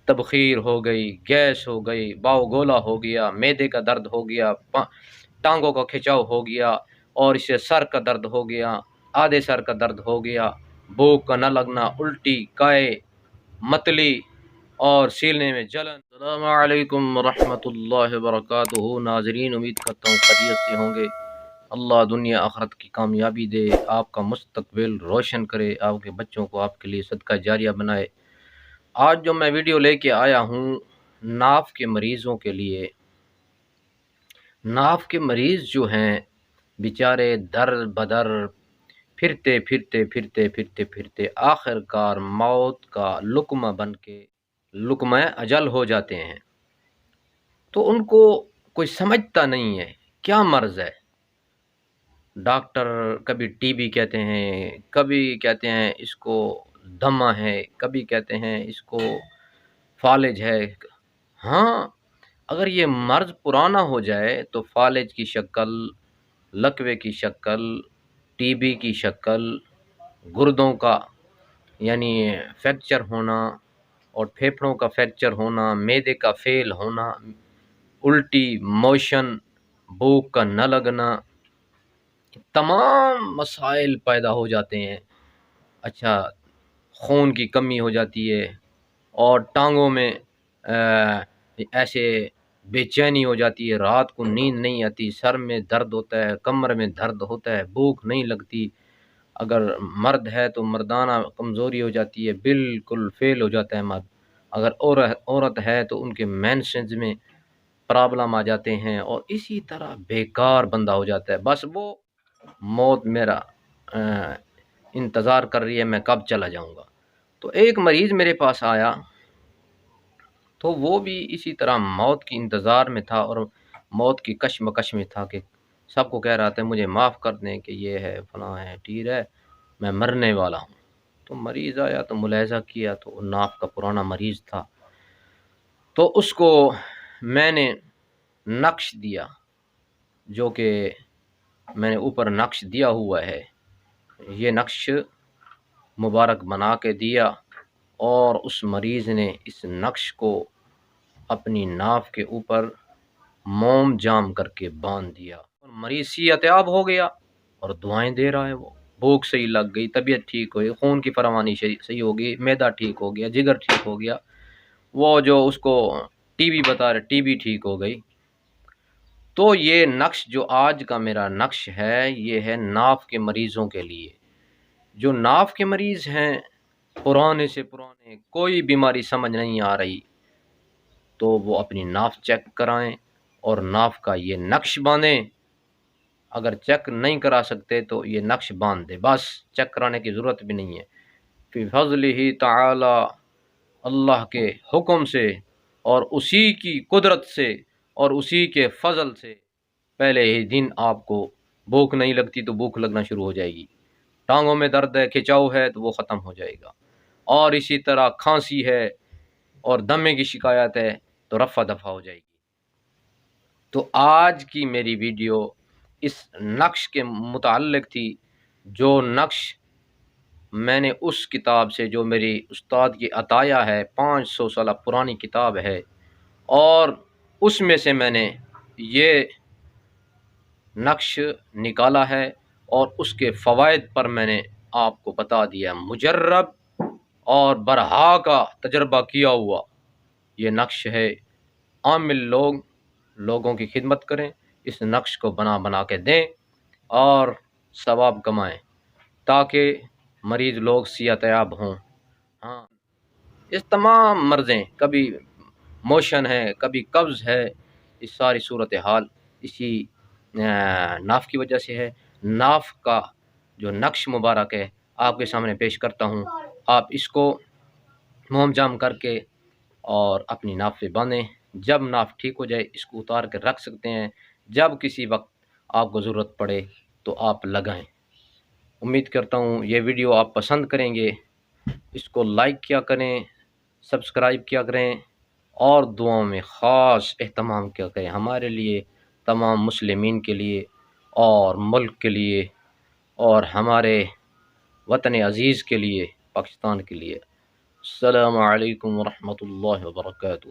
تبخیر ہو گئی، گیس ہو گئی، باؤ گولا ہو گیا، معدے کا درد ہو گیا، ٹانگوں کا کھچاؤ ہو گیا، اور اس سے سر کا درد ہو گیا، آدھے سر کا درد ہو گیا، بھوک کا نہ لگنا، الٹی، کائے، متلی اور سینے میں جلن۔ السلام علیکم ورحمۃ اللہ وبرکاتہ۔ ناظرین، امید کرتا ہوں خیریت سے ہوں گے۔ اللہ دنیا آخرت کی کامیابی دے، آپ کا مستقبل روشن کرے، آپ کے بچوں کو آپ کے لیے صدقہ جاریہ بنائے۔ آج جو میں ویڈیو لے کے آیا ہوں، ناف کے مریضوں کے لیے۔ ناف کے مریض جو ہیں بیچارے در بدر پھرتے پھرتے پھرتے پھرتے پھرتے آخر کار موت کا لقمہ بن کے لقمہ اجل ہو جاتے ہیں، تو ان کو کوئی سمجھتا نہیں ہے کیا مرض ہے۔ ڈاکٹر کبھی ٹی بی کہتے ہیں، کبھی کہتے ہیں اس کو دمہ ہے، کبھی کہتے ہیں اس کو فالج ہے۔ ہاں، اگر یہ مرض پرانا ہو جائے تو فالج کی شکل، لکوے کی شکل، ٹی بی کی شکل، گردوں کا یعنی فریکچر ہونا اور پھیپھڑوں کا فریکچر ہونا، معدے کا فیل ہونا، الٹی، موشن، بھوک کا نہ لگنا، تمام مسائل پیدا ہو جاتے ہیں۔ اچھا، خون کی کمی ہو جاتی ہے، اور ٹانگوں میں ایسے بے چینی ہو جاتی ہے، رات کو نیند نہیں آتی، سر میں درد ہوتا ہے، کمر میں درد ہوتا ہے، بھوک نہیں لگتی۔ اگر مرد ہے تو مردانہ کمزوری ہو جاتی ہے، بالکل فیل ہو جاتا ہے مرد۔ اگر عورت ہے تو ان کے مینسز میں پرابلم آ جاتے ہیں، اور اسی طرح بیکار بندہ ہو جاتا ہے۔ بس وہ موت میرا انتظار کر رہی ہے، میں کب چلا جاؤں گا۔ تو ایک مریض میرے پاس آیا، تو وہ بھی اسی طرح موت کی انتظار میں تھا، اور موت کی کشمکش میں تھا کہ سب کو کہہ رہا تھا مجھے معاف کر دیں کہ یہ ہے، فلاں ہے، ٹھیک ہے، میں مرنے والا ہوں۔ تو مریض آیا تو ملاحظہ کیا تو ناف کا پرانا مریض تھا، تو اس کو میں نے نقش دیا، جو کہ میں نے اوپر نقش دیا ہوا ہے، یہ نقش مبارک بنا کے دیا، اور اس مریض نے اس نقش کو اپنی ناف کے اوپر موم جام کر کے باندھ دیا، اور مریض صحت یاب ہو گیا، اور دعائیں دے رہا ہے۔ وہ بھوک صحیح لگ گئی، طبیعت ٹھیک ہوئی، خون کی فراوانی صحیح ہو گئی، معدہ ٹھیک ہو گیا، جگر ٹھیک ہو گیا، وہ جو اس کو ٹی بی بتا رہے ٹی بی ٹھیک ہو گئی۔ تو یہ نقش جو آج کا میرا نقش ہے، یہ ہے ناف کے مریضوں کے لیے۔ جو ناف کے مریض ہیں، پرانے سے پرانے، کوئی بیماری سمجھ نہیں آ رہی، تو وہ اپنی ناف چیک کرائیں اور ناف کا یہ نقش باندھیں۔ اگر چیک نہیں کرا سکتے تو یہ نقش باندھ دے، بس چیک کرانے کی ضرورت بھی نہیں ہے۔ فی فضلہ تعالی، اللہ کے حکم سے اور اسی کی قدرت سے اور اسی کے فضل سے، پہلے ہی دن آپ کو بھوک نہیں لگتی تو بھوک لگنا شروع ہو جائے گی، ٹانگوں میں درد ہے، کھچاؤ ہے تو وہ ختم ہو جائے گا، اور اسی طرح کھانسی ہے اور دمے کی شکایت ہے تو رفع دفع ہو جائے گی۔ تو آج کی میری ویڈیو اس نقش کے متعلق تھی، جو نقش میں نے اس کتاب سے، جو میری استاد کی عطیہ ہے، 500 سالہ پرانی کتاب ہے، اور اس میں سے میں نے یہ نقش نکالا ہے، اور اس کے فوائد پر میں نے آپ کو بتا دیا، مجرب اور برہا کا تجربہ کیا ہوا یہ نقش ہے۔ عامل لوگوں کی خدمت کریں، اس نقش کو بنا کے دیں اور ثواب کمائیں، تاکہ مریض لوگ صحت یاب ہوں۔ ہاں، اس تمام مرضیں، کبھی موشن ہے، کبھی قبض ہے، اس ساری صورتحال اسی ناف کی وجہ سے ہے۔ ناف کا جو نقش مبارک ہے آپ کے سامنے پیش کرتا ہوں، آپ اس کو موم جام کر کے اور اپنی ناف پہ باندھیں۔ جب ناف ٹھیک ہو جائے اس کو اتار کے رکھ سکتے ہیں، جب کسی وقت آپ کو ضرورت پڑے تو آپ لگائیں۔ امید کرتا ہوں یہ ویڈیو آپ پسند کریں گے، اس کو لائک کیا کریں، سبسکرائب کیا کریں، اور دعاؤں میں خاص اہتمام کیا کریں، ہمارے لیے، تمام مسلمین کے لیے، اور ملک کے لیے، اور ہمارے وطن عزیز کے لیے، پاکستان کے لیے۔ السلام علیکم ورحمۃ اللہ وبرکاتہ۔